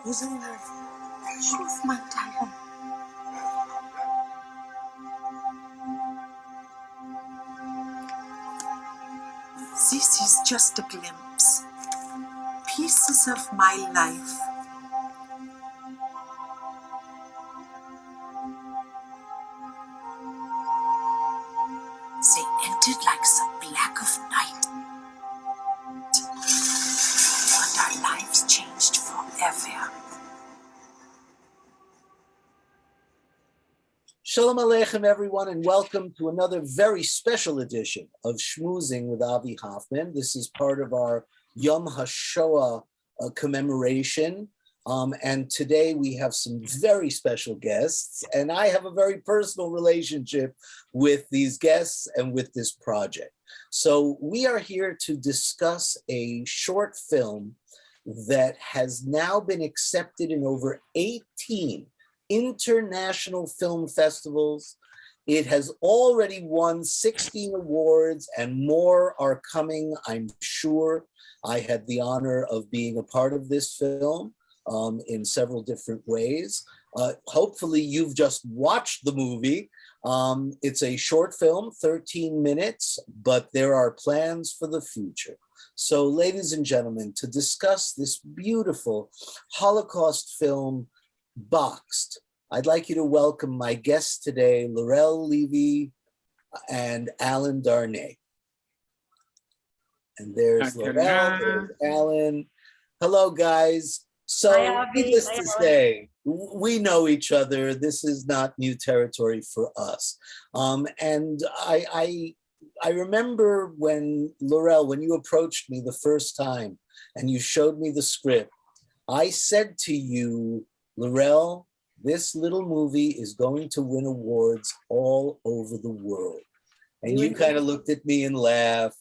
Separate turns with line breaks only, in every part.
Isn't her? She's my diamond. This is just a glimpse. Pieces of my life. They entered like the black of night. And our lives changed forever.
Shalom Aleichem, everyone, and welcome to another very special edition of Shmoozing with Avi Hoffman. This is part of our Yom HaShoah commemoration. And today we have some very special guests, and I have a very personal relationship with these guests and with this project. So we are here to discuss a short film that has now been accepted in over 18 international film festivals. It has already won 16 awards and more are coming, I'm sure. I had the honor of being a part of this film in several different ways. Hopefully you've just watched the movie. It's a short film, 13 minutes, but there are plans for the future. So ladies and gentlemen, to discuss this beautiful Holocaust film, Boxed, I'd like you to welcome my guests today, Laurel, Levey, and Alyn Darnay. And there's Laurel, there's Alyn. Hello, guys. So needless to say, we know each other. This is not new territory for us. And I remember when, Laurel, when you approached me the first time and you showed me the script, I said to you, Laurel, this little movie is going to win awards all over the world. And you kind of looked at me and laughed.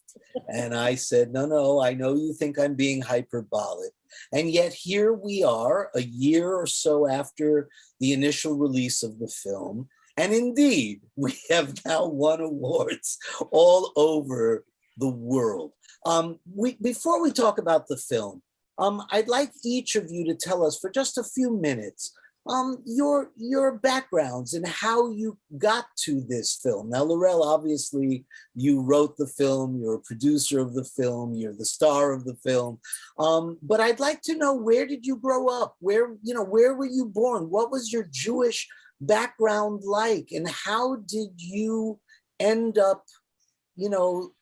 And I said, no, I know you think I'm being hyperbolic. And yet here we are a year or so after the initial release of the film. And indeed, we have now won awards all over the world. Before we talk about the film, I'd like each of you to tell us for just a few minutes your backgrounds and how you got to this film. Now, Laurel, obviously, you wrote the film, you're a producer of the film, you're the star of the film. But I'd like to know, where did you grow up? Where were you born? What was your Jewish background like? And how did you end up,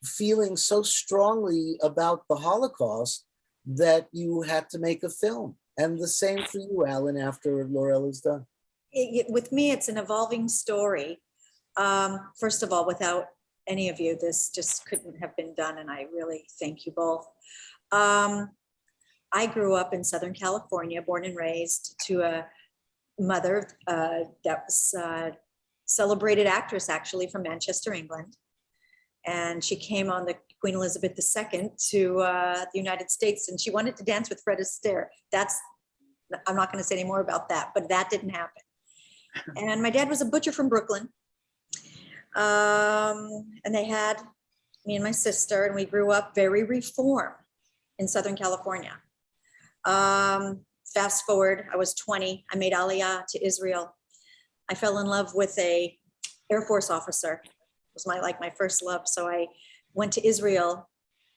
feeling so strongly about the Holocaust that you had to make a film? And the same for you, Alyn, after Laurel is done.
With me, it's an evolving story. First of all, without any of you, this just couldn't have been done, and I really thank you both. I grew up in Southern California, born and raised to a mother that was a celebrated actress, actually, from Manchester, England. And she came on the Queen Elizabeth II to the United States, and she wanted to dance with Fred Astaire. I'm not going to say any more about that, but that didn't happen. And my dad was a butcher from Brooklyn. And they had me and my sister, and we grew up very reform in Southern California. Fast forward, I was 20. I made Aliyah to Israel. I fell in love with a Air Force officer. It was my first love. So I went to Israel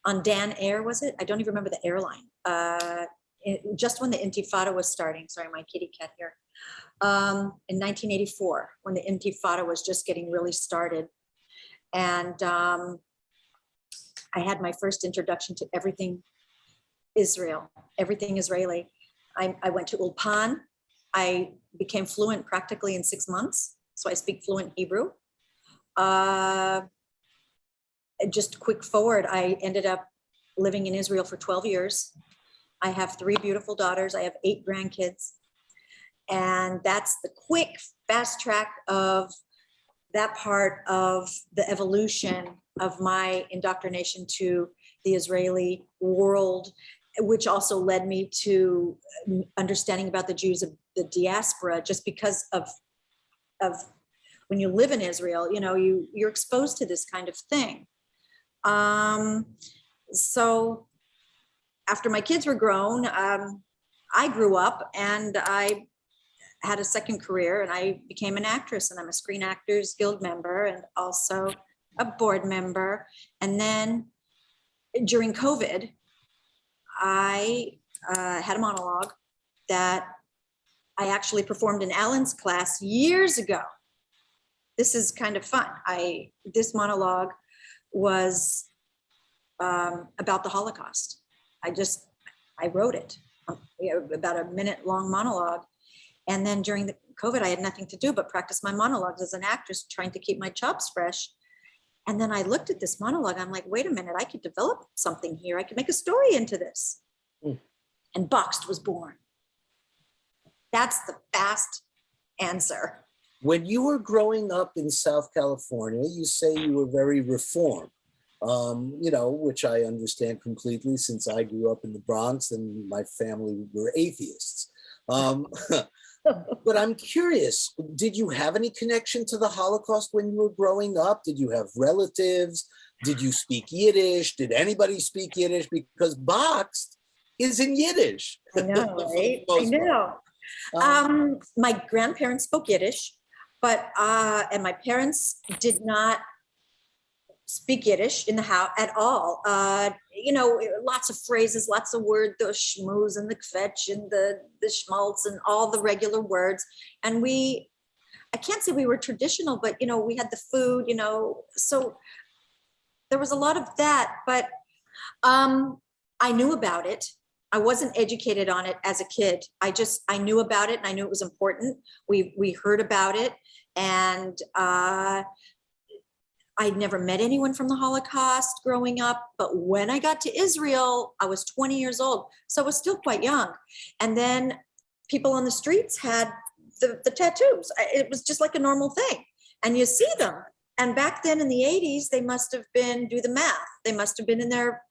on Dan Air, was it? I don't even remember the airline. Just when the Intifada was starting, sorry, my kitty cat here, in 1984, when the Intifada was just getting really started. And I had my first introduction to everything Israel, everything Israeli. I went to Ulpan. I became fluent practically in 6 months. So I speak fluent Hebrew. Just quick forward, I ended up living in Israel for 12 years. I have 3 beautiful daughters. I have 8 grandkids. And that's the quick, fast track of that part of the evolution of my indoctrination to the Israeli world, which also led me to understanding about the Jews of the diaspora, just because of when you live in Israel, you're exposed to this kind of thing. So after my kids were grown, I grew up and I had a second career and I became an actress, and I'm a Screen Actors Guild member and also a board member. And then during COVID, I had a monologue that I actually performed in Alyn's class years ago. This is kind of fun. This monologue was about the Holocaust. I wrote it, about a minute-long monologue. And then during the COVID, I had nothing to do but practice my monologues as an actress, trying to keep my chops fresh. And then I looked at this monologue. I'm like, wait a minute, I could develop something here. I could make a story into this. And Boxed was born. That's the fast answer.
When you were growing up in South California, you say you were very reformed, which I understand completely since I grew up in the Bronx and my family were atheists. But I'm curious, did you have any connection to the Holocaust when you were growing up? Did you have relatives? Did you speak Yiddish? Did anybody speak Yiddish? Because Boxed is in Yiddish.
I know, right? I know. My grandparents spoke Yiddish, and my parents did not speak Yiddish in the house at all. Lots of phrases, lots of words, the schmooze and the kvetch and the schmaltz and all the regular words. And I can't say we were traditional, but, we had the food, so there was a lot of that, but I knew about it. I wasn't educated on it as a kid. I knew about it and I knew it was important. We heard about it, and I'd never met anyone from the Holocaust growing up, but when I got to Israel, I was 20 years old, so I was still quite young. And then people on the streets had the tattoos. It was just like a normal thing, and you see them. And back then in the 80s, they must have been, do the math, they must have been in their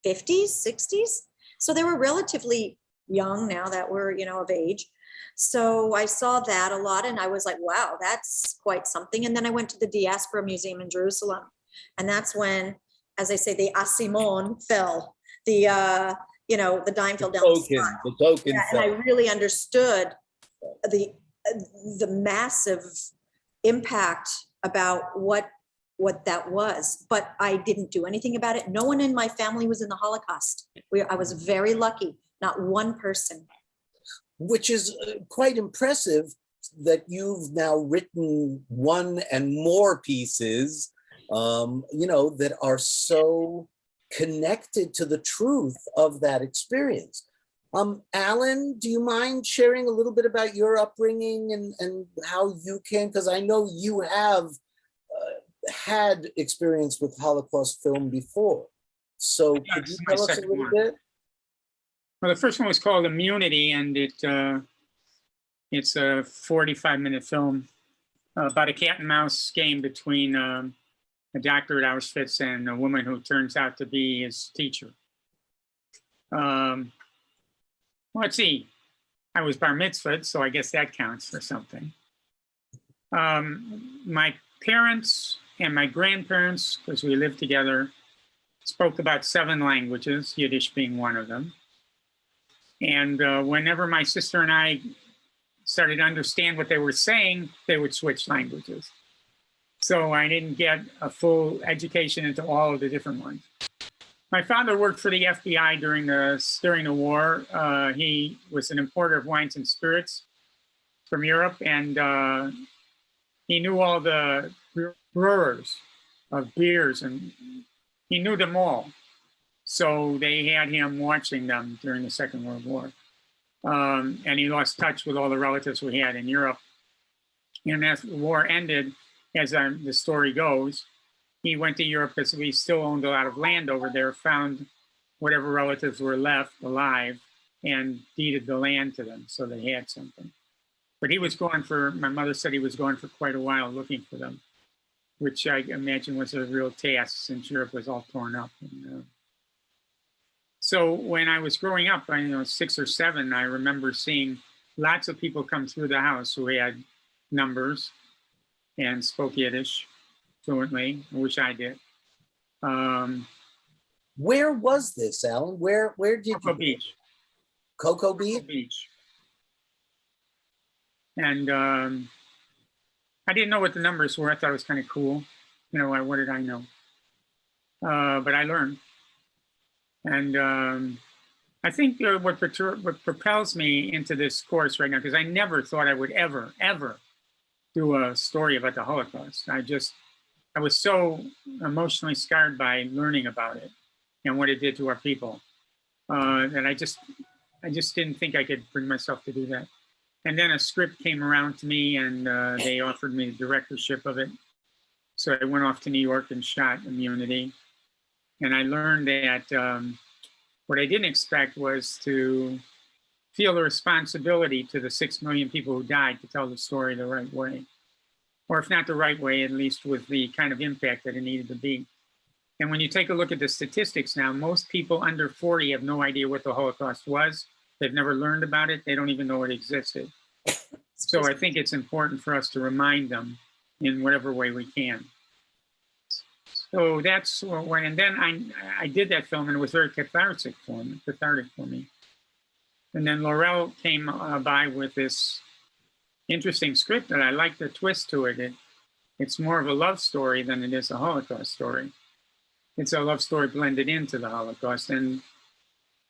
50s, 60s. So they were relatively young now that we're, of age. So I saw that a lot and I was like, wow, that's quite something. And then I went to the Diaspora Museum in Jerusalem. And that's when, as I say, the asimon fell, the dime fell down the spine.
The token
yeah,
fell.
And I really understood the massive impact about what that was, but I didn't do anything about it. No one in my family was in the Holocaust. I was very lucky, not one person.
Which is quite impressive that you've now written one and more pieces, that are so connected to the truth of that experience. Alyn, do you mind sharing a little bit about your upbringing and how you came? Because I know you have had experience with Holocaust film before. So could you tell us a little bit?
Well, the first one was called Immunity, and it's a 45-minute film about a cat and mouse game between a doctor at Auschwitz and a woman who turns out to be his teacher. Let's see. I was bar mitzvahed, so I guess that counts for something. My parents and my grandparents, because we lived together, spoke about 7 languages, Yiddish being one of them. And whenever my sister and I started to understand what they were saying, they would switch languages. So I didn't get a full education into all of the different ones. My father worked for the FBI during the war. He was an importer of wines and spirits from Europe, and he knew all the brewers of beers, and he knew them all. So they had him watching them during the Second World War. And he lost touch with all the relatives we had in Europe. And as the war ended, as the story goes, he went to Europe because we still owned a lot of land over there, found whatever relatives were left alive and deeded the land to them so they had something. But he was gone my mother said he was gone for quite a while looking for them, which I imagine was a real task since Europe was all torn up. And, so when I was growing up, 6 or 7, I remember seeing lots of people come through the house who had numbers and spoke Yiddish fluently. I wish I did.
Where was this, Alyn? Where did you?
Beach.
Cocoa Beach?
Beach. And I didn't know what the numbers were. I thought it was kind of cool. You know, what did I know? But I learned. And I think what propels me into this course right now, because I never thought I would ever do a story about the Holocaust. I was so emotionally scarred by learning about it and what it did to our people that I just didn't think I could bring myself to do that. And then a script came around to me, and they offered me the directorship of it. So I went off to New York and shot Immunity. And I learned that what I didn't expect was to feel the responsibility to the 6 million people who died to tell the story the right way. Or if not the right way, at least with the kind of impact that it needed to be. And when you take a look at the statistics now, most people under 40 have no idea what the Holocaust was. They've never learned about it. They don't even know it existed. So I think it's important for us to remind them in whatever way we can. So that's when, and then I did that film, and it was very cathartic for me. And then Laurel came by with this interesting script that I like the twist to it. It's more of a love story than it is a Holocaust story. It's a love story blended into the Holocaust. And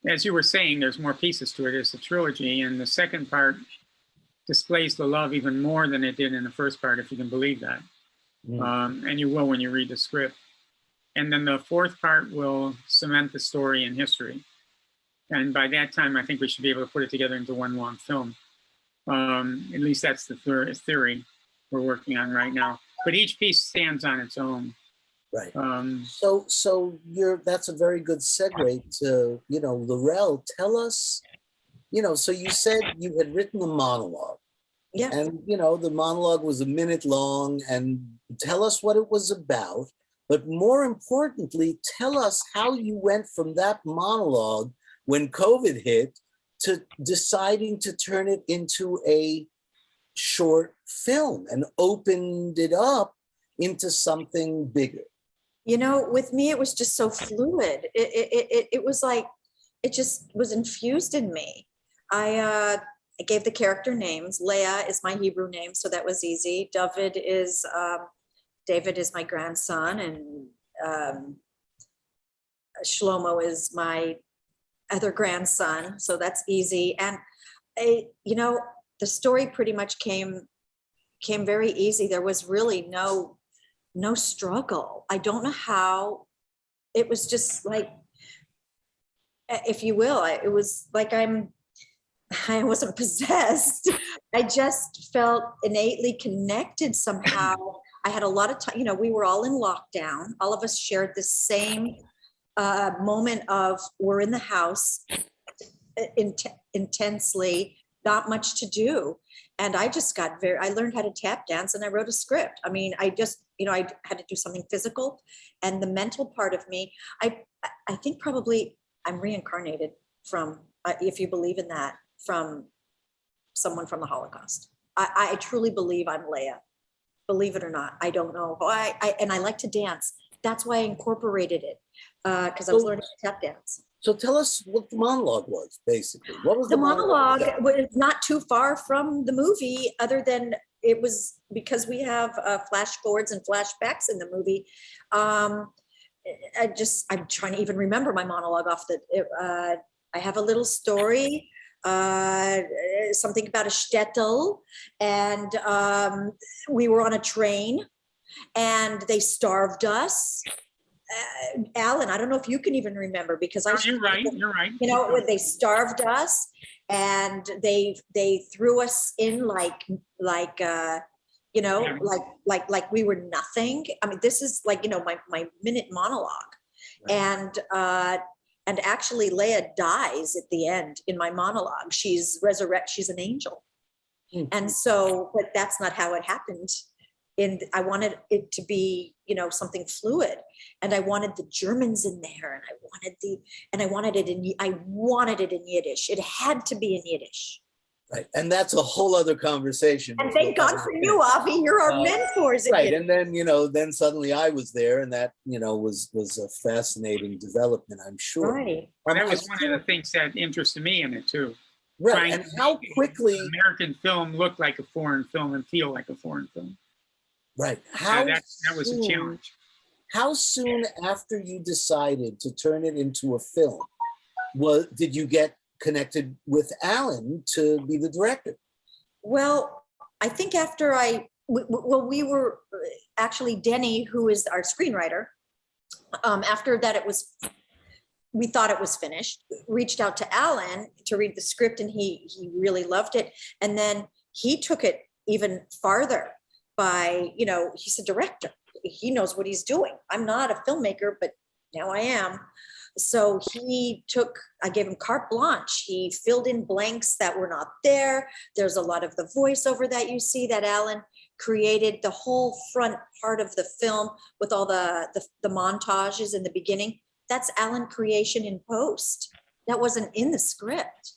as you were saying, there's more pieces to it. It's a trilogy, and the second part displays the love even more than it did in the first part, if you can believe that. And you will when you read the script. And then the fourth part will cement the story in history. And by that time, I think we should be able to put it together into one long film. At least that's the theory we're working on right now. But each piece stands on its own.
Right. So that's a very good segue to, Laurel, tell us, so you said you had written a monologue.
Yeah.
And, the monologue was a minute long, and tell us what it was about. But more importantly, tell us how you went from that monologue when COVID hit to deciding to turn it into a short film and opened it up into something bigger.
With me, it was just so fluid. It was like, it just was infused in me. I gave the character names. Leah is my Hebrew name, so that was easy. David is my grandson, and Shlomo is my other grandson, so that's easy. And the story pretty much came very easy. There was really no struggle. I don't know how. It was just like, if you will, it was like I wasn't possessed. I just felt innately connected somehow. I had a lot of time, we were all in lockdown. All of us shared the same moment of, we're in the house intensely, not much to do. And I just I learned how to tap dance, and I wrote a script. I mean, I just, I had to do something physical, and the mental part of me, I think probably I'm reincarnated from, if you believe in that, from someone from the Holocaust. I truly believe I'm Leah. Believe it or not, I don't know. And I like to dance. That's why I incorporated it, because I was learning to tap dance.
So tell us what the monologue was, basically. What was
the monologue? Was not too far from the movie, other than it was because we have flash forwards and flashbacks in the movie. I'm trying to even remember my monologue off the. I have a little story. Something about a shtetl, and we were on a train, and they starved us. Alyn, I don't know if you can even remember, because
you're right.
When they starved us, and they threw us in like we were nothing. I mean, this is like my minute monologue, right. And actually, Leah dies at the end in my monologue. She's resurrected. She's an angel. Mm-hmm. And so, but that's not how it happened. And I wanted it to be, something fluid. And I wanted the Germans in there, and I wanted it in Yiddish. It had to be in Yiddish.
Right, and that's a whole other conversation.
And thank God for you, Avi. You're our mentors. at
Right,
Yiddish.
and then then suddenly I was there, and that was a fascinating development, I'm sure.
Right.
Well, that was one of the things that interested me in it too.
Right,
Trying
and
to
how
make
quickly?
American film look like a foreign film and feel like a foreign film.
Right, how
that was a
soon-
challenge.
How soon after you decided to turn it into a film did you get connected with Alyn to be the director?
Well, I think after we were actually Denny, who is our screenwriter. After that, we thought it was finished, reached out to Alyn to read the script, and he really loved it. And then he took it even farther by, he's a director. He knows what he's doing. I'm not a filmmaker, but now I am. So I gave him carte blanche. He filled in blanks that were not there. There's a lot of the voiceover that you see that Alyn created, the whole front part of the film with all the montages in the beginning. That's Alyn creation in post. That wasn't in the script.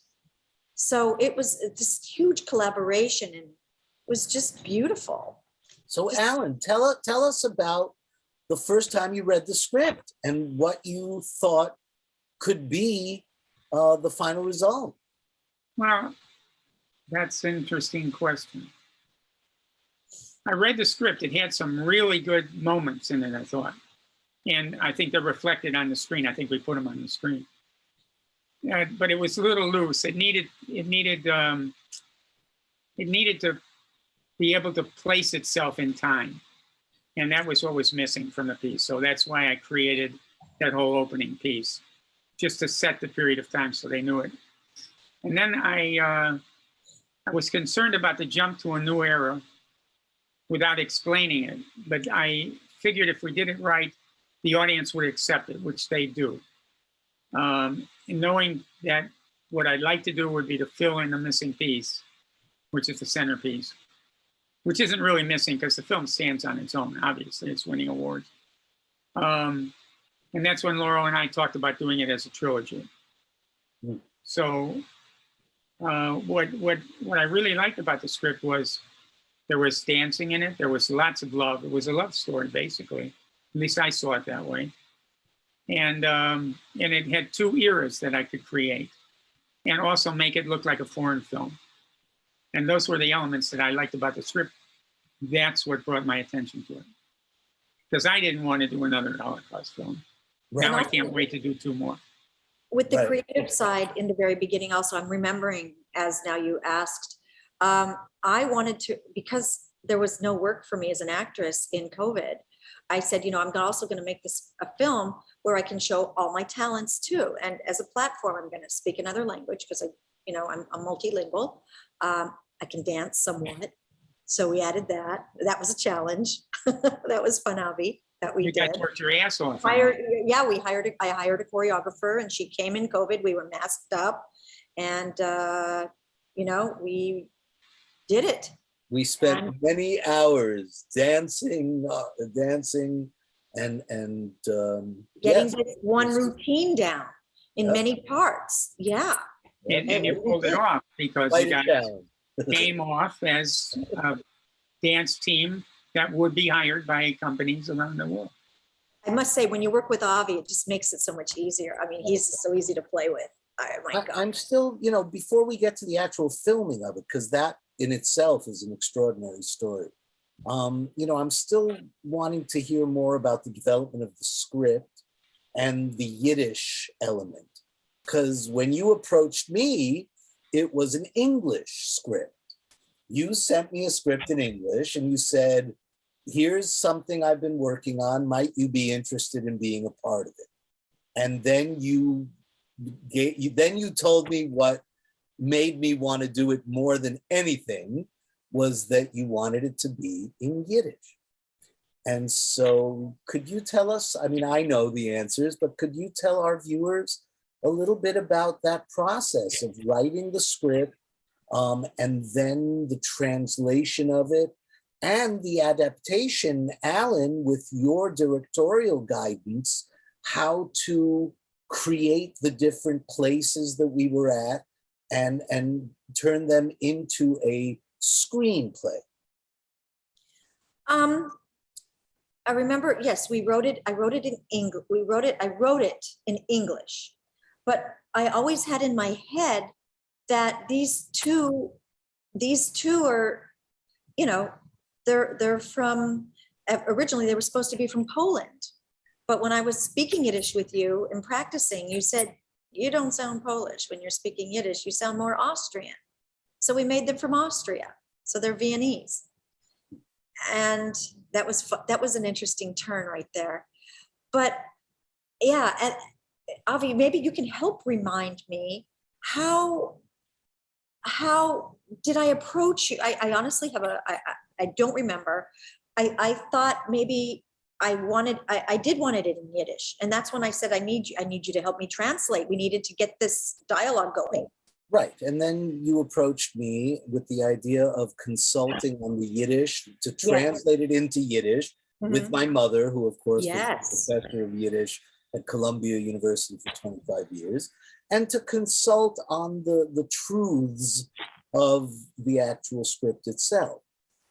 So it was this huge collaboration, and it was just beautiful.
So Alyn, tell us about the first time you read the script and what you thought could be the final result.
Well, that's an interesting question. I read the script. It had some really good moments in it, I thought. And I think they're reflected on the screen. I think we put them on the screen. But it was a little loose. It needed to be able to place itself in time. And that was what was missing from the piece. So that's why I created that whole opening piece, just to set the period of time so they knew it. And then I was concerned about the jump to a new era without explaining it. But I figured if we did it right, the audience would accept it, which they do. And knowing that what I'd like to do would be to fill in the missing piece, which is the centerpiece, which isn't really missing because the film stands on its own. Obviously, it's winning awards. And that's when Laurel and I talked about doing it as a trilogy. So what I really liked about the script was there was dancing in it. There was lots of love. It was a love story, basically. At least I saw it that way. And it had two eras that I could create and also make it look like a foreign film. And those were the elements that I liked about the script. That's what brought my attention to it. Because I didn't want to do another Holocaust film. Right. Now I can't wait to do two more.
With the creative side in the very beginning also, I'm remembering, as now you asked, I wanted to, because there was no work for me as an actress in COVID, I said, I'm also going to make this a film where I can show all my talents too. And as a platform, I'm going to speak another language because I'm multilingual. I can dance somewhat. So we added that. That was a challenge. That was fun, Avi, that we did.
You guys worked your ass off.
I hired a choreographer, and she came in COVID. We were masked up, and we did it.
We spent many hours dancing, and
getting this one routine down in many parts. Yeah.
And you pulled it off because you guys came off as a dance team that would be hired by companies around the world.
I must say, when you work with Avi, it just makes it so much easier. I mean, he's so easy to play with.
I'm still, before we get to the actual filming of it, because that in itself is an extraordinary story. I'm still wanting to hear more about the development of the script and the Yiddish element. Because when you approached me, it was an English script. You sent me a script in English and you said, here's something I've been working on. Might you be interested in being a part of it? And then you told me what made me want to do it more than anything was that you wanted it to be in Yiddish. And so could you tell us, I mean, I know the answers, but could you tell our viewers a little bit about that process of writing the script and then the translation of it and the adaptation, Alyn, with your directorial guidance, how to create the different places that we were at and turn them into a screenplay?
I remember, yes, we wrote it. I wrote it in English. I wrote it in English, but I always had in my head that these two are, you know, they're from, originally they were supposed to be from Poland. But when I was speaking Yiddish with you and practicing, you said, you don't sound Polish when you're speaking Yiddish, you sound more Austrian. So we made them from Austria. So they're Viennese. And that was an interesting turn right there. But yeah, and Avi, maybe you can help remind me, how did I approach you? I honestly have I don't remember. I thought maybe I did want it in Yiddish. And that's when I said, I need you to help me translate. We needed to get this dialogue going.
Right. And then you approached me with the idea of consulting on the Yiddish to translate it into Yiddish with my mother, who of course was a professor of Yiddish at Columbia University for 25 years, and to consult on the truths of the actual script itself,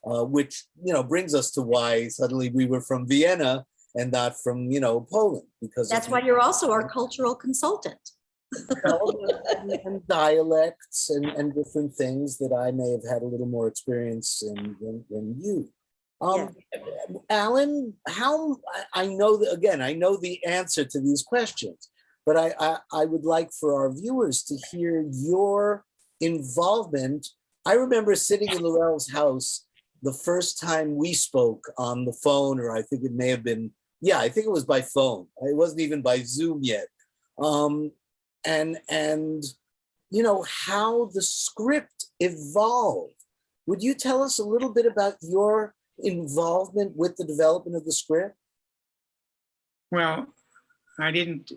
which, you know, brings us to why suddenly we were from Vienna and not from, you know, Poland. Because
that's why you're also our cultural consultant.
And dialects and different things that I may have had a little more experience in than you. Alyn, how, I know that, again, I know the answer to these questions, but I would like for our viewers to hear your involvement. I remember sitting in Laurel's house the first time we spoke on the phone, or I think it may have been, I think it was by phone. It wasn't even by Zoom yet. And you know, how the script evolved. Would you tell us a little bit about your involvement with the development of the script?
Well, I didn't.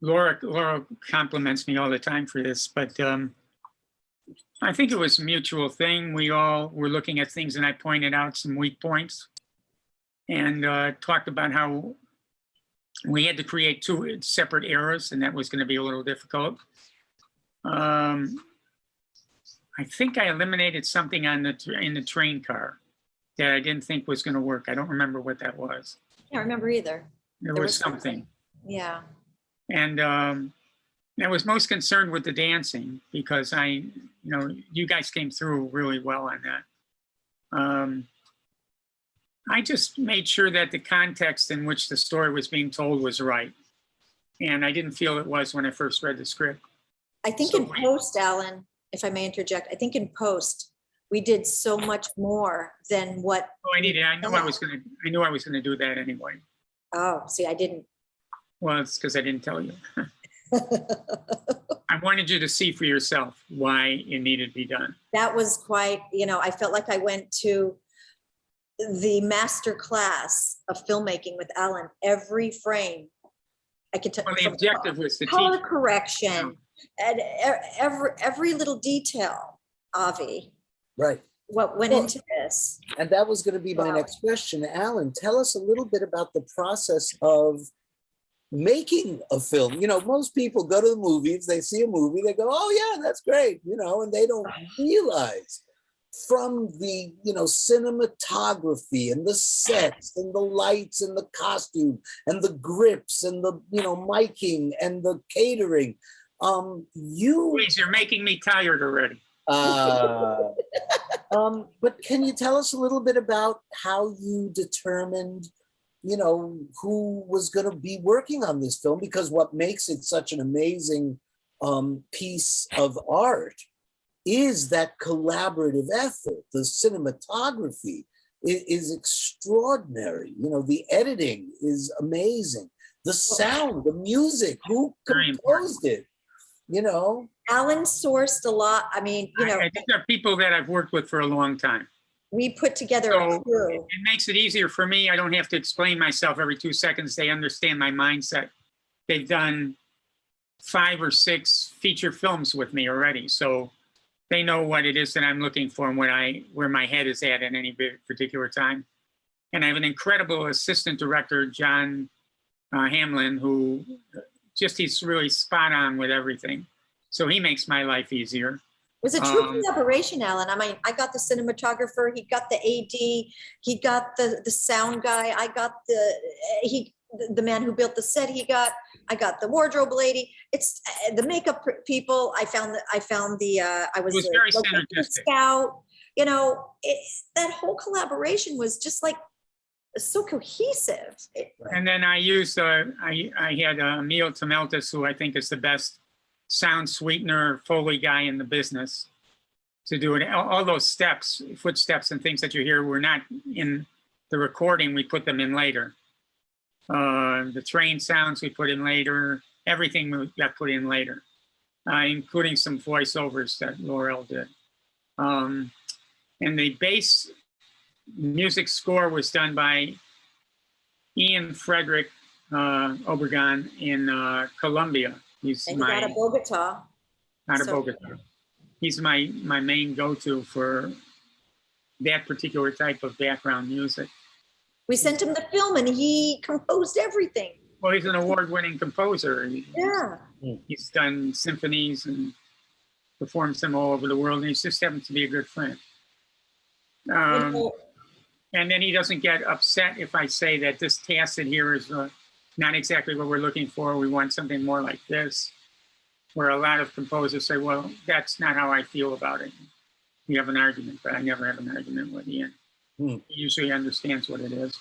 Laura compliments me all the time for this, but I think it was a mutual thing. We all were looking at things, and I pointed out some weak points and talked about how we had to create two separate eras, and that was going to be a little difficult. I think I eliminated something in the train car that I didn't think was going to work. I don't remember what that was.
I can't remember either.
There was something.
Yeah.
And I was most concerned with the dancing because you guys came through really well on that. I just made sure that the context in which the story was being told was right. And I didn't feel it was when I first read the script.
I think in post, Alyn, if I may interject, I think in post, we did so much more than what.
Oh, I knew I was going to do that anyway.
Oh, see, I didn't.
Well, it's because I didn't tell you. I wanted you to see for yourself why it needed to be done.
That was quite, I felt like I went to the master class of filmmaking with Alyn. Every frame, I could tell.
Well, the objective was to
color
teach.
correction, and every little detail, Avi.
Right.
What went into this.
And that was going to be my next question. Alyn, tell us a little bit about the process of making a film. Most people go to the movies, they see a movie, they go, oh yeah, that's great, and they don't realize from the, cinematography and the sets and the lights and the costume and the grips and the, miking and the catering.
Please, you're making me tired already.
But can you tell us a little bit about how you determined, who was going to be working on this film? Because what makes it such an amazing piece of art is that collaborative effort. The cinematography is extraordinary. The editing is amazing. The sound, the music, who composed it?
Alyn sourced a lot. I mean,
I think they're people that I've worked with for a long time.
We put together a crew.
It makes it easier for me. I don't have to explain myself every 2 seconds. They understand my mindset. They've done 5 or 6 feature films with me already. So they know what it is that I'm looking for and where my head is at any particular time. And I have an incredible assistant director, John Hamlin, who he's really spot on with everything. So he makes my life easier.
It was a true collaboration, Alyn. I mean, I got the cinematographer, he got the AD, he got the sound guy, I got the man who built the set, I got the wardrobe lady. It's the makeup people. I was
was
the
very
location
synergistic.
scout. You know, that whole collaboration was just like so cohesive.
And then I used, I had Emil Temeltis, who I think is the best sound sweetener Foley guy in the business, to do it. All those steps, footsteps and things that you hear were not in the recording, we put them in later. The train sounds we put in later, everything got put in later, including some voiceovers that Laurel did. And the bass music score was done by Ian Frederick Obregon in Colombia. He's
out of Bogota.
Bogota. He's my main go-to for that particular type of background music.
We sent him the film and he composed everything.
Well, he's an award-winning composer.
Yeah.
He's done symphonies and performs them all over the world, and he just happens to be a good friend. And then he doesn't get upset if I say that this tacit here is not exactly what we're looking for. We want something more like this, where a lot of composers say, well, that's not how I feel about it. We have an argument, but I never have an argument with Ian. He usually understands what it is.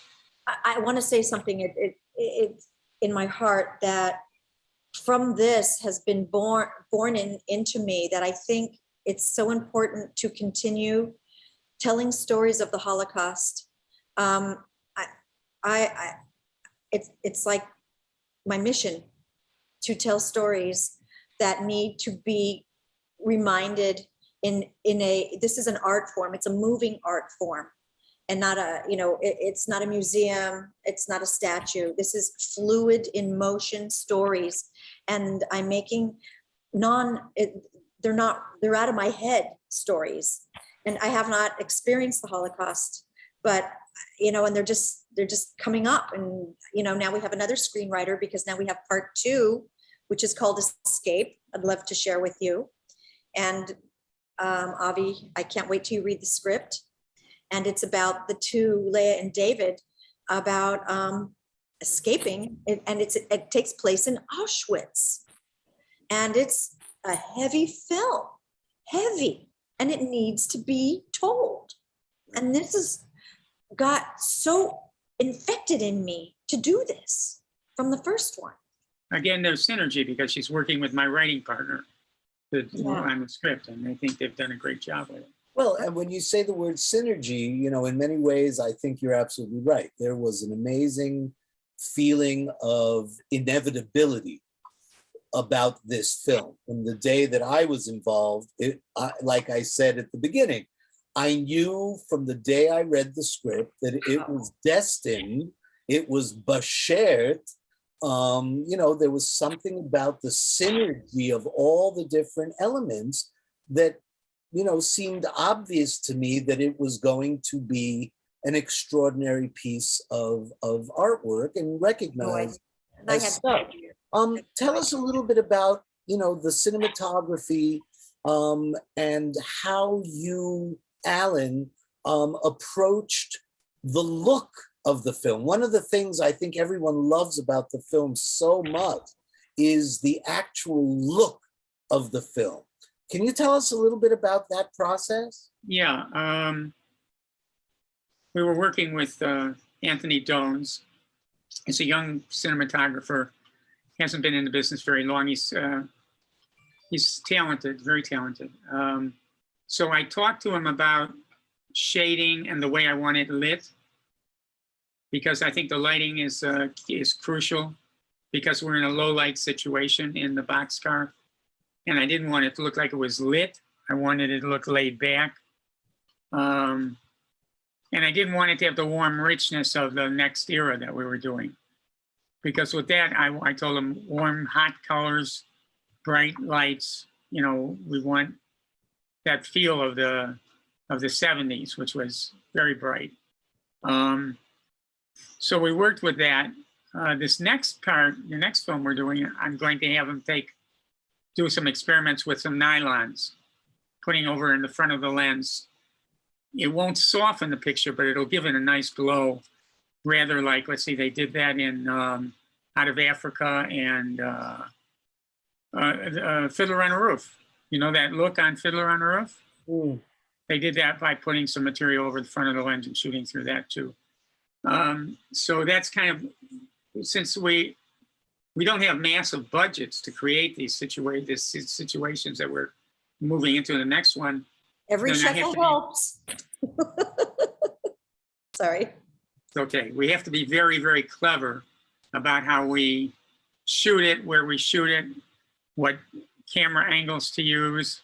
I want to say something it's in my heart that from this has been born into me, that I think it's so important to continue telling stories of the Holocaust. It's like my mission to tell stories that need to be reminded this is an art form. It's a moving art form, and not it's not a museum. It's not a statue. This is fluid in motion stories. And I'm making they're out of my head stories. And I have not experienced the Holocaust, but, and they're just coming up. And, now we have another screenwriter, because now we have part 2, which is called Escape. I'd love to share with you. And Avi, I can't wait till you read the script. And it's about the two, Leah and David, about escaping. And it takes place in Auschwitz. And it's a heavy film, heavy. And it needs to be told. And this has got so infected in me to do this from the first one.
Again, there's synergy, because she's working with my writing partner on the script, and I think they've done a great job with it.
Well, and when you say the word synergy, in many ways, I think you're absolutely right. There was an amazing feeling of inevitability about this film. From the day that I was involved, like I said at the beginning, I knew from the day I read the script that it was destined, it was bashert. There was something about the synergy of all the different elements that, seemed obvious to me that it was going to be an extraordinary piece of artwork and recognized as such. Tell us a little bit about, the cinematography and how you, Alyn, approached the look of the film. One of the things I think everyone loves about the film so much is the actual look of the film. Can you tell us a little bit about that process?
Yeah, we were working with Anthony Dones. He's a young cinematographer. Hasn't been in the business very long. He's talented, very talented. So I talked to him about shading and the way I want it lit, because I think the lighting is crucial, because we're in a low light situation in the boxcar, and I didn't want it to look like it was lit. I wanted it to look laid back. And I didn't want it to have the warm richness of the next era that we were doing. Because with that, I told him warm, hot colors, bright lights. We want that feel of the 70s, which was very bright. So we worked with that. This next part, the next film we're doing, I'm going to have him do some experiments with some nylons, putting over in the front of the lens. It won't soften the picture, but it'll give it a nice glow. Rather like, let's see, they did that in Out of Africa and Fiddler on a Roof. You know that look on Fiddler on a Roof?
Mm.
They did that by putting some material over the front of the lens and shooting through that too. So that's kind of, since we don't have massive budgets to create these situations that we're moving into the next one.
Every
then I have
shekel
to
helps. Sorry.
It's okay. We have to be very, very clever about how we shoot it, where we shoot it, what camera angles to use.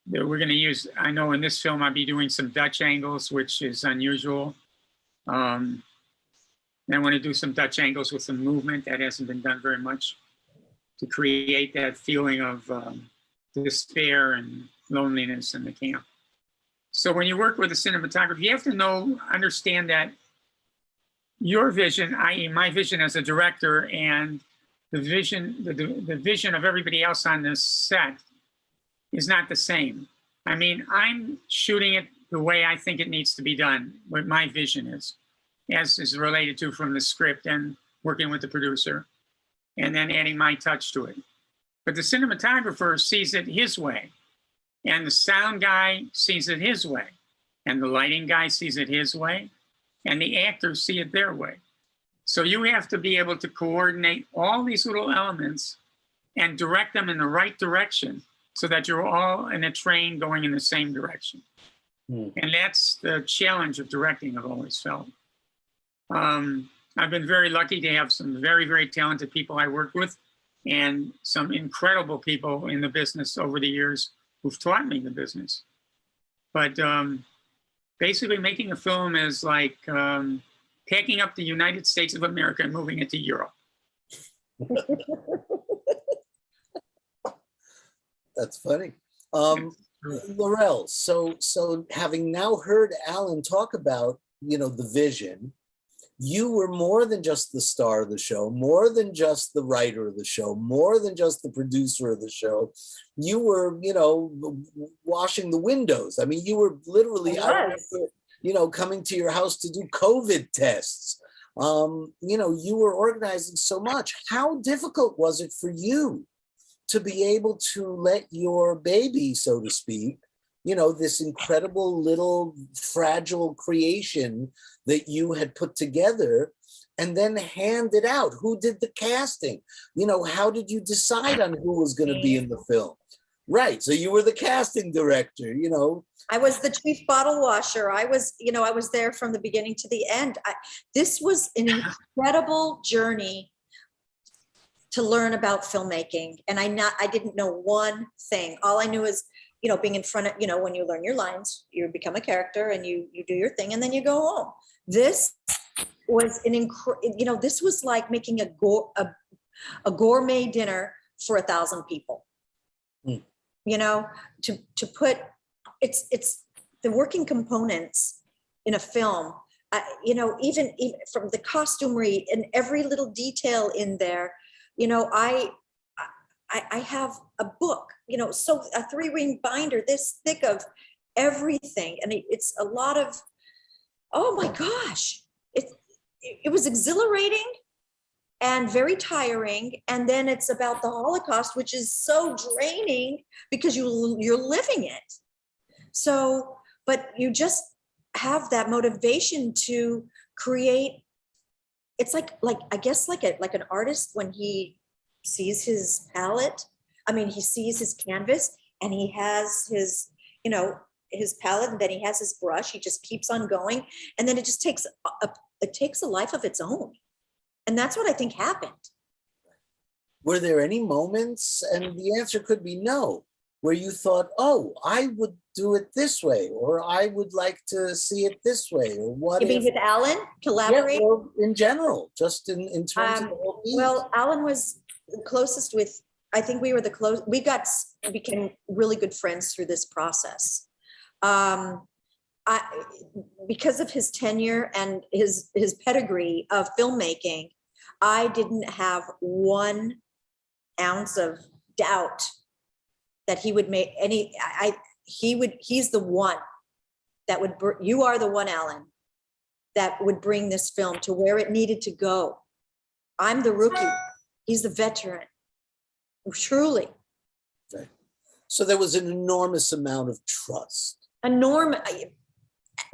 We're going to use, I know in this film I'll be doing some Dutch angles, which is unusual. I want to do some Dutch angles with some movement that hasn't been done very much to create that feeling of despair and loneliness in the camp. So when you work with a cinematographer, you have to understand that your vision, i.e. my vision as a director, and the vision of everybody else on this set is not the same. I mean, I'm shooting it the way I think it needs to be done, what my vision is, as is related to from the script and working with the producer, and then adding my touch to it. But the cinematographer sees it his way, and the sound guy sees it his way, and the lighting guy sees it his way, and the actors see it their way. So you have to be able to coordinate all these little elements and direct them in the right direction so that you're all in a train going in the same direction. And that's the challenge of directing, I've always felt. I've been very lucky to have some very, very talented people I work with and some incredible people in the business over the years who've taught me the business. But basically making a film is like packing up the United States of America and moving it to Europe.
That's funny. Laurel, so having now heard Alyn talk about, the vision, you were more than just the star of the show, more than just the writer of the show, more than just the producer of the show. You were, washing the windows. I mean, you were literally, coming to your house to do COVID tests. You were organizing so much. How difficult was it for you to be able to let your baby, so to speak, this incredible little fragile creation that you had put together and then hand it out? Who did the casting? How did you decide on who was going to be in the film? Right. So you were the casting director,
I was the chief bottle washer. I was there from the beginning to the end. This was an incredible journey to learn about filmmaking. And I didn't know one thing. All I knew is, being in front of, when you learn your lines, you become a character and you do your thing and then you go home. This was this was like making a gourmet dinner for 1,000 people. To put, it's the working components in a film, even from the costumery and every little detail in there. I have a book, so a 3-ring binder this thick of everything. And it's a lot of, oh my gosh, it was exhilarating and very tiring. And then it's about the Holocaust, which is so draining because you're living it. So, but you just have that motivation to create. It's like I guess like an artist when he sees his palette. I mean, he sees his canvas and he has his, his palette, and then he has his brush. He just keeps on going, and then it just takes a life of its own. And that's what I think happened.
Were there any moments, and the answer could be no, where you thought, oh, I would do it this way, or I would like to see it this way, or what?
You mean with Alyn, collaborate?
Yeah, well, in general, just in terms of the whole piece.
Well, Alyn was the closest with, I think we were became really good friends through this process. Because of his tenure and his pedigree of filmmaking, I didn't have one ounce of doubt that he would make any, he's the one that would, you are the one, Alyn, that would bring this film to where it needed to go. I'm the rookie. He's the veteran. Truly.
Okay. So there was an enormous amount of trust.
Enormous,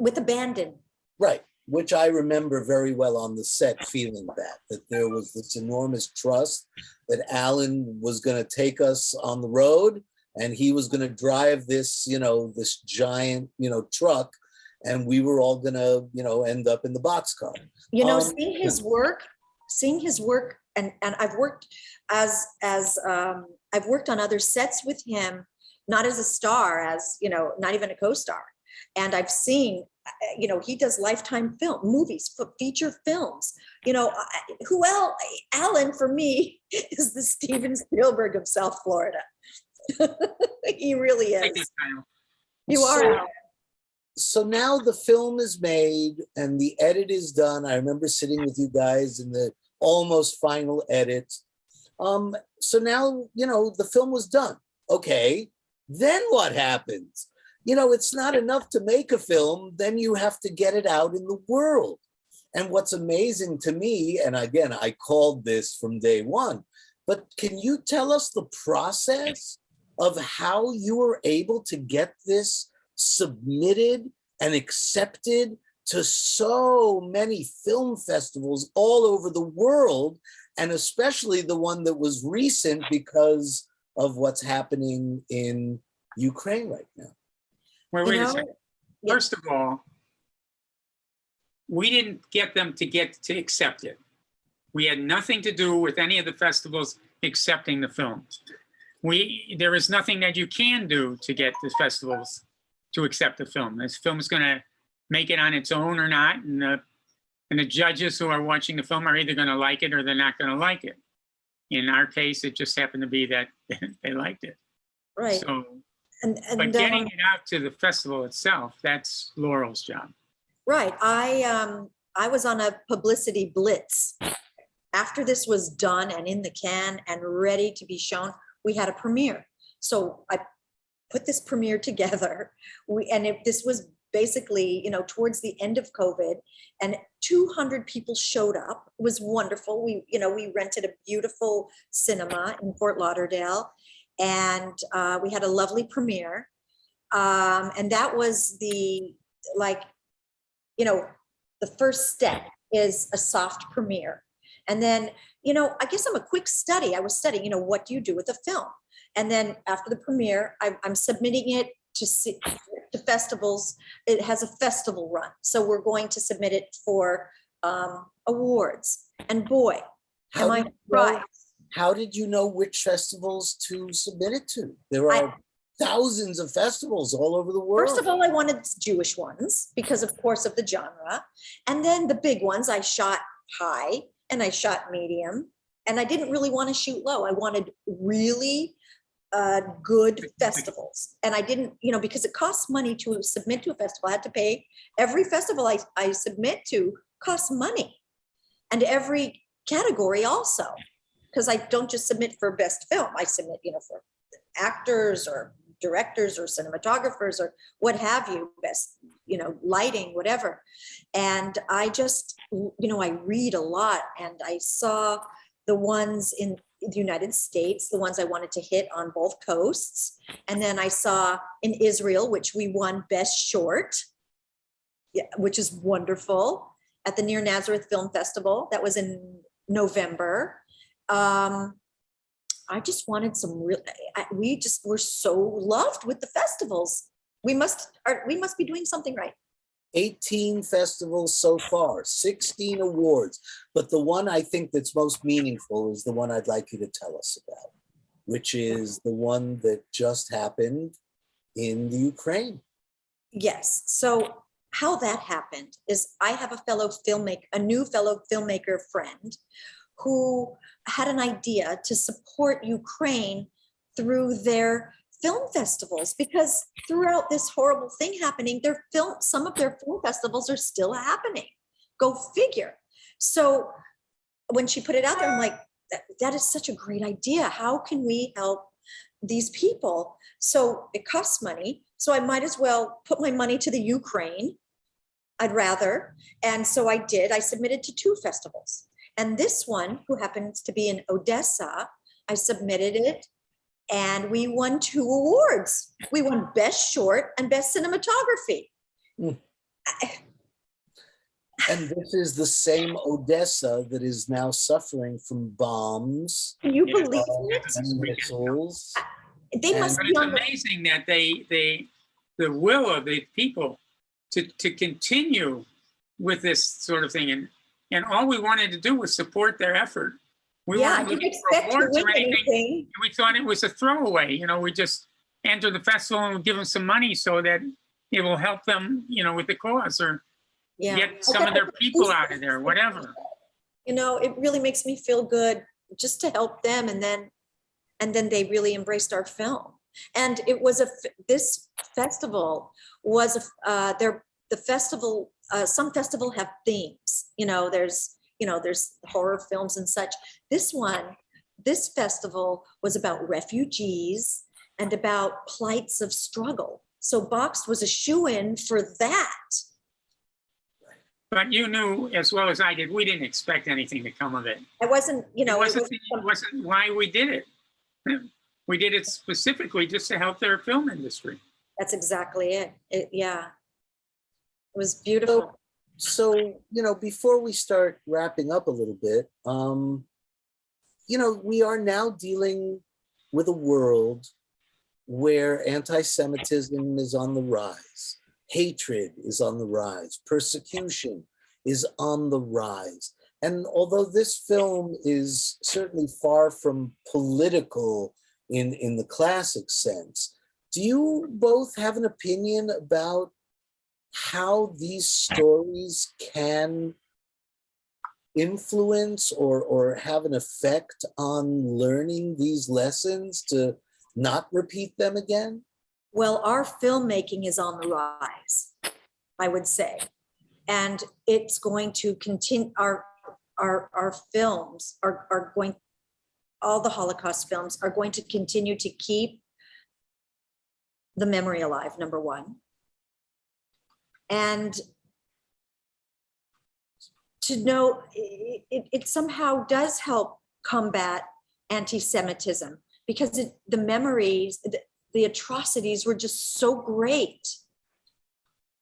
with abandon.
Right. Which I remember very well on the set, feeling that there was this enormous trust that Alyn was going to take us on the road, and he was going to drive this, this giant, truck, and we were all going to, end up in the boxcar.
Seeing his work, and I've worked I've worked on other sets with him, not as a star, as, not even a co-star. And I've seen, he does Lifetime movies, feature films. Who else? Alyn, for me, is the Steven Spielberg of South Florida. He really is. You are.
So now the film is made and the edit is done. I remember sitting with you guys in the almost final edit. So now, the film was done. Okay, then what happens? It's not enough to make a film, then you have to get it out in the world. And what's amazing to me, and again, I called this from day one, but can you tell us the process of how you were able to get this submitted and accepted to so many film festivals all over the world, and especially the one that was recent because of what's happening in Ukraine right now?
Wait a second. First of all, we didn't get them to accept it. We had nothing to do with any of the festivals accepting the films. There is nothing that you can do to get the festivals to accept the film. This film is going to make it on its own or not, and the judges who are watching the film are either going to like it or they're not going to like it. In our case, it just happened to be that they liked it.
Right.
So, but getting it out to the festival itself, that's Laurel's job.
Right. I was on a publicity blitz. After this was done and in the can and ready to be shown, we had a premiere. So I put this premiere together. This was basically, towards the end of COVID, and 200 people showed up. It was wonderful. We rented a beautiful cinema in Fort Lauderdale, and we had a lovely premiere. And that was the first step is a soft premiere. And then, I guess I'm a quick study. I was studying, what do you do with a film? And then after the premiere, I'm submitting it to festivals. It has a festival run. So we're going to submit it for awards. And boy, am I surprised.
How did you know which festivals to submit it to? There are thousands of festivals all over the world.
First of all, I wanted Jewish ones because, of course, of the genre. And then the big ones, I shot high and I shot medium. And I didn't really want to shoot low. I wanted really good festivals. And I didn't, because it costs money to submit to a festival. I had to pay. Every festival I submit to costs money. And every category also. Because I don't just submit for best film. I submit, for actors or directors or cinematographers or what have you, best, lighting, whatever. And I just, I read a lot, and I saw the ones in the United States, the ones I wanted to hit on both coasts. And then I saw in Israel, which we won Best Short, which is wonderful, at the Near Nazareth Film Festival. That was in November. I just wanted some real, we just were so loved with the festivals. We must be doing something right.
18 festivals so far, 16 awards. But the one I think that's most meaningful is the one I'd like you to tell us about, which is the one that just happened in the Ukraine.
Yes. So how that happened is I have a new fellow filmmaker friend who had an idea to support Ukraine through their film festivals, because throughout this horrible thing happening, some of their film festivals are still happening. Go figure. So when she put it out there, I'm like, that is such a great idea. How can we help these people? So it costs money. So I might as well put my money to the Ukraine. I'd rather. And so I did. I submitted to 2 festivals. And this one, who happens to be in Odessa, I submitted it and we won 2 awards. We won Best Short and Best Cinematography.
Mm. And this is the same Odessa that is now suffering from bombs.
Can you believe it?
And missiles.
They must
But
be
it's
on the,
amazing that the will of the people to continue with this sort of thing. And all we wanted to do was support their effort. We
yeah,
weren't
you
looking for
expect to
awards
win
or anything.
anything.
We thought it was a throwaway. You know, we just enter the festival and give them some money so that it will help them, you know, with the cause, or
Yeah.
get some of their people out of there, whatever.
You know, it really makes me feel good just to help them. And then they really embraced our film. And it was this festival was the festival. Some festival have themes. You know, there's horror films and such. This festival was about refugees and about plights of struggle. So Boxed was a shoo-in for that.
But you knew as well as I did, we didn't expect anything to come of it.
I wasn't, you know,
it wasn't why we did it. We did it specifically just to help their film industry.
That's exactly it. Yeah. It was beautiful.
So, you know, before we start wrapping up a little bit, you know, we are now dealing with a world where anti-Semitism is on the rise, hatred is on the rise, persecution is on the rise. And although this film is certainly far from political in the classic sense, do you both have an opinion about how these stories can influence or have an effect on learning these lessons to not repeat them again?
Well, our filmmaking is on the rise, I would say. And it's going to continue. Our films are going, all the Holocaust films are going to continue to keep the memory alive, number one. And to know it somehow does help combat anti-Semitism, because the memories, the atrocities were just so great.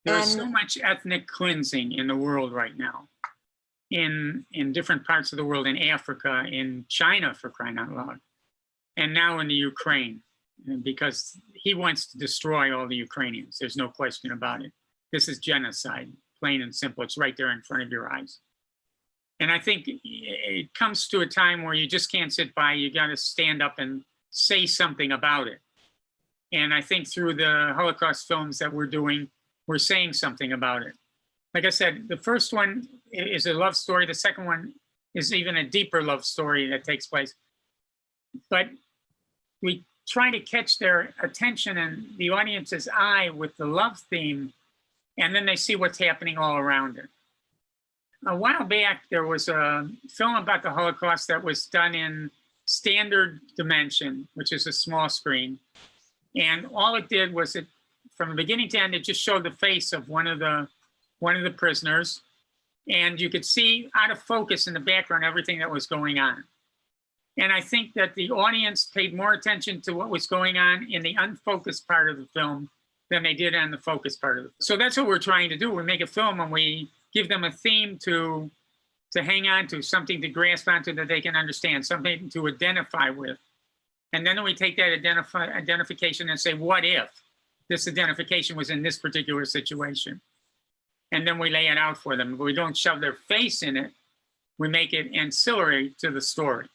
There's so much ethnic cleansing in the world right now, in different parts of the world, in Africa, in China, for crying out loud, and now in the Ukraine, because he wants to destroy all the Ukrainians. There's no question about it. This is genocide, plain and simple. It's right there in front of your eyes. And I think it comes to a time where you just can't sit by. You got to stand up and say something about it. And I think through the Holocaust films that we're doing, we're saying something about it. Like I said, the first one is a love story. The second one is even a deeper love story that takes place. But we try to catch their attention and the audience's eye with the love theme, and then they see what's happening all around it. A while back, there was a film about the Holocaust that was done in standard dimension, which is a small screen. And all it did was, from the beginning to end, it just showed the face of one of the prisoners. And you could see out of focus in the background everything that was going on. And I think that the audience paid more attention to what was going on in the unfocused part of the film than they did on the focused part of it. So that's what we're trying to do. We make a film and we give them a theme to hang on to, something to grasp onto that they can understand, something to identify with. And then we take that identification and say, what if this identification was in this particular situation? And then we lay it out for them. We don't shove their face in it. We make it ancillary to the story.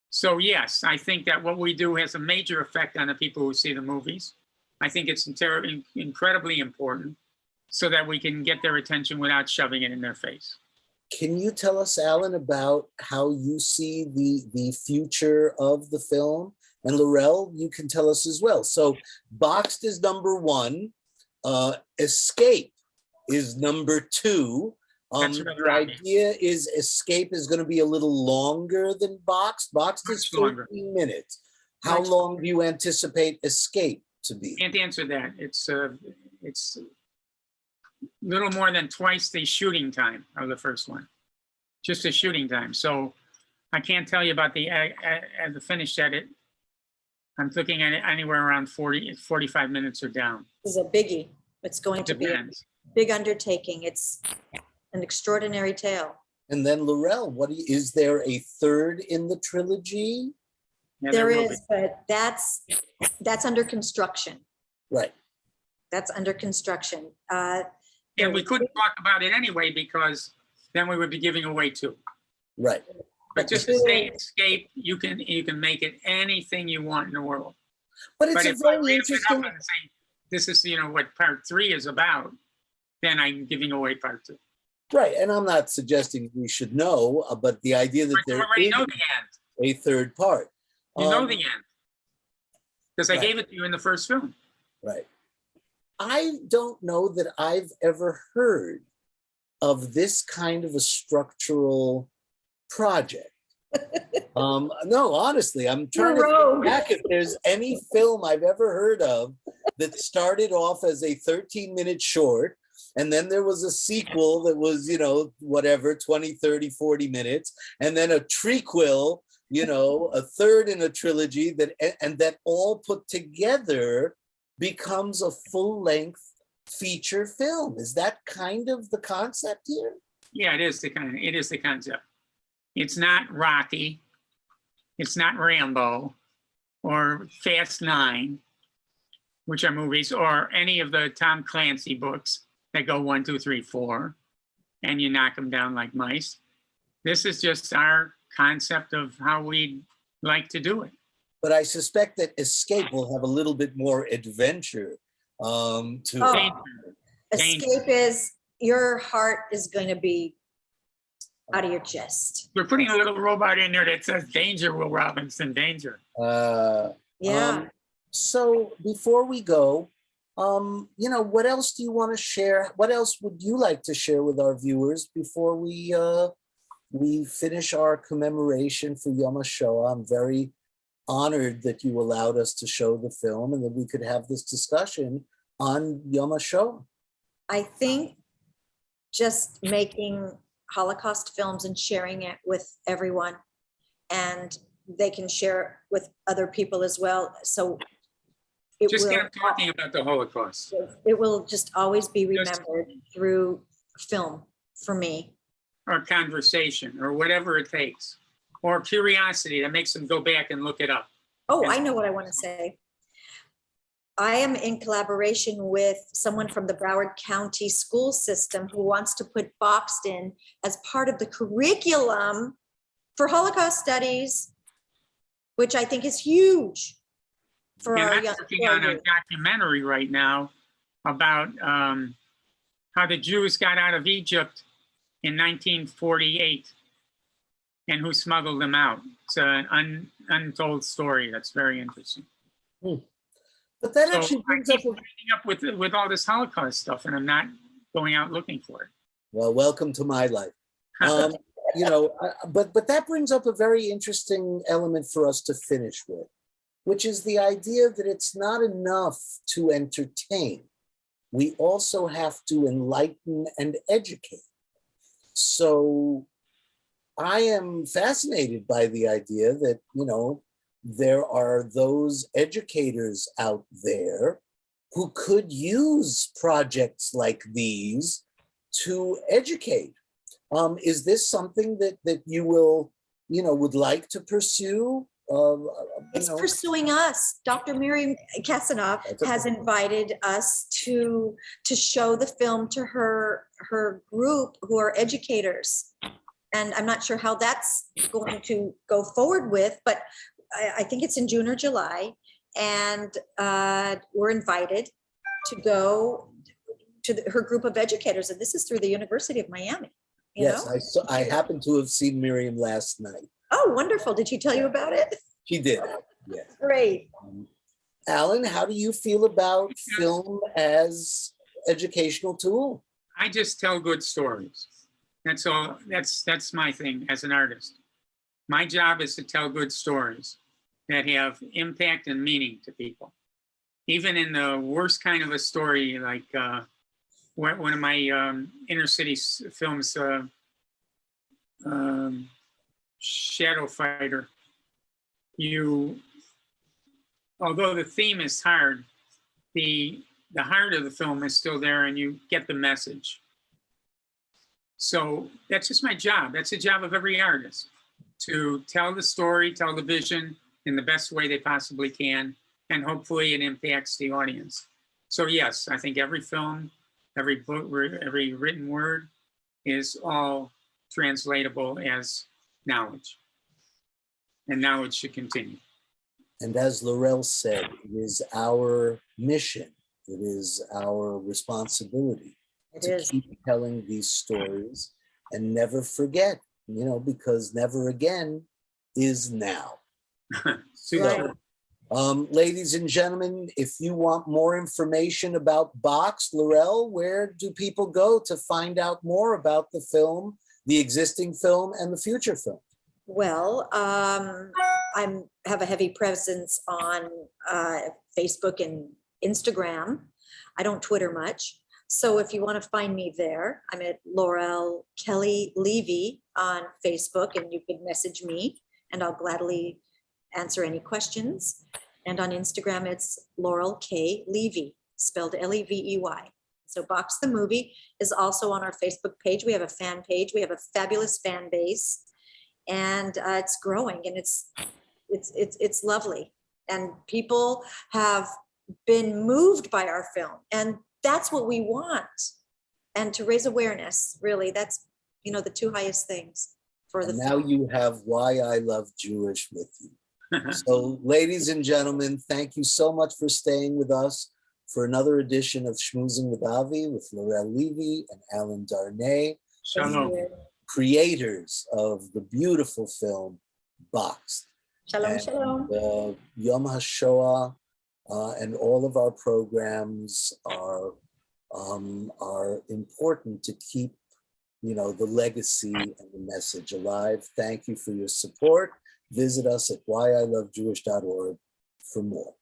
So yes, I think that what we do has a major effect on the people who see the movies. I think it's incredibly important so that we can get their attention without shoving it in their face.
Can you tell us, Alyn, about how you see the future of the film? And Laurel, you can tell us as well. So Boxed is number one, Escape is number two.
That's
The
rather obvious.
idea is Escape is going to be a little longer than Boxed. Boxed is
Much longer.
13 minutes. How
Much
long do you anticipate Escape to be?
Can't answer that. It's little more than twice the shooting time of the first one, just the shooting time. So I can't tell you about the finished edit. I'm looking at it anywhere around 45 minutes or down.
This is a biggie. It's going to be a
Depends.
big undertaking. It's an extraordinary tale.
And then Laurel, is there a third in the trilogy?
Yeah,
There
will
is, but that's under construction.
Right.
That's under construction.
be. And we couldn't talk about it anyway because then we would be giving away two.
Right.
But just to say Escape, you can make it anything you want in the world.
But it's
But
a
if I
very
ramp it
interesting.
up and say, this is, what part 3 is about, then I'm giving away part 2.
Right. And I'm not suggesting we should know, but the idea that
But you
there
already
is
know the end.
a third part.
You know the end. Because I
right.
gave it to you in the first film.
Right. I don't know that I've ever heard of this kind of a structural project. No, honestly, I'm trying to think back if there's any film I've ever heard of that started off as a 13-minute short, and then there was a sequel that was, whatever, 20, 30, 40 minutes, and then a trequel, a third in a trilogy that all put together becomes a full-length feature film. Is that kind of the concept here?
Yeah, it is the concept. It's not Rocky. It's not Rambo or Fast 9, which are movies, or any of the Tom Clancy books that go 1, 2, 3, 4, and you knock them down like mice. This is just our concept of how we like to do it.
But I suspect that Escape will have a little bit more adventure to
it. Escape is, your heart is going to be out of your chest.
We're putting a little robot in there that says danger, Will Robinson, danger.
Yeah.
So before we go, what else do you want to share? What else would you like to share with our viewers before we finish our commemoration for Yom HaShoah? I'm very honored that you allowed us to show the film and that we could have this discussion on Yom HaShoah.
I think just making Holocaust films and sharing it with everyone, and they can share it with other people as well. So it
Just
will,
get them talking about the Holocaust.
it will just always be remembered through film for me.
Or conversation, or whatever it takes. Or curiosity that makes them go back and look it up.
Oh, I know what I want to say. I am in collaboration with someone from the Broward County school system who wants to put Boxed in as part of the curriculum for Holocaust studies, which I think is huge for
And
our
I'm
young
working on a
children.
documentary right now about how the Jews got out of Egypt in 1948 and who smuggled them out. It's an untold story that's very interesting.
But that
So
actually
I
brings
keep
up
ending up with all this Holocaust stuff, and I'm not going out looking for it.
well, welcome to my life. But that brings up a very interesting element for us to finish with, which is the idea that it's not enough to entertain. We also have to enlighten and educate. So I am fascinated by the idea that, there are those educators out there who could use projects like these to educate. Is this something that you will, would like to pursue?
It's pursuing us. Dr. Miriam Kasanoff has invited us to show the film to her group who are educators. And I'm not sure how that's going to go forward with, but I think it's in June or July. And we're invited to go to her group of educators. And this is through the University of Miami.
Yes, I happened to have seen Miriam last night.
Oh, wonderful. Did she tell you about it?
She did, yeah.
Great.
Alyn, how do you feel about film as educational tool?
I just tell good stories. That's all. That's my thing as an artist. My job is to tell good stories that have impact and meaning to people. Even in the worst kind of a story, like one of my inner city films, Shadow Fighter, although the theme is hard, the heart of the film is still there and you get the message. So that's just my job. That's the job of every artist, to tell the story, tell the vision in the best way they possibly can, and hopefully it impacts the audience. So yes, I think every film, every book, every written word is all translatable as knowledge. And knowledge should continue.
And as Laurel said, it is our mission, it is our responsibility to keep telling these stories and never forget, because never again is now. So, ladies and gentlemen, if you want more information about Boxed, Laurel, where do people go to find out more about the film, the existing film, and the future film?
Well, I have a heavy presence on Facebook and Instagram. I don't Twitter much. So if you want to find me there, I'm at Laurel Kelly Levey on Facebook, and you can message me and I'll gladly answer any questions. And on Instagram, it's Laurel K. Levey, spelled Levey. So Box the Movie is also on our Facebook page. We have a fan page. We have a fabulous fan base, and it's growing, and it's lovely. And people have been moved by our film, and that's what we want. And to raise awareness, really, that's the two highest things for the
film. Now you have Why I Love Jewish with you. So, ladies and gentlemen, thank you so much for staying with us for another edition of Shmoozing with Avi with Laurel Levey and Alyn Darnay, creators of the beautiful film Boxed.
Shalom, shalom.
Yom HaShoah and all of our programs are important to keep, the legacy and the message alive. Thank you for your support. Visit us at whyilovejewish.org for more.